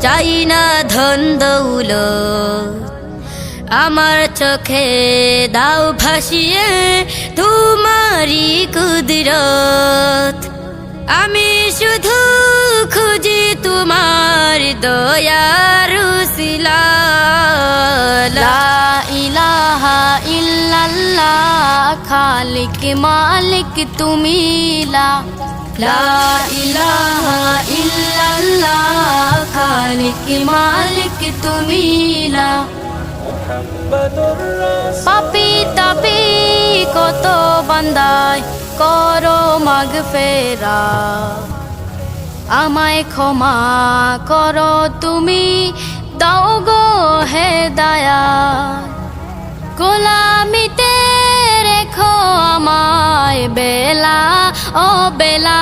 চাই না ধন দৌলত, আমার চোখে দাও ভাসিয়ে তোমারি কুদরত। আমি শুধু খুঁজি তোমার দয়ার উসিলা। লা ইলাহা ইল্লাল্লাহ, খালিক মালিক তুমি। লা ইলাহা ইল্লাল্লাহ, খালিক মালিক তুমি। পাপী তাপী কত বান্দায় করো মাগফেরা, আমায় ক্ষমা করো তুমি, দাও গো হেদায়াত। গোলামিতে রেখো আমায় বেলা ও বেলা।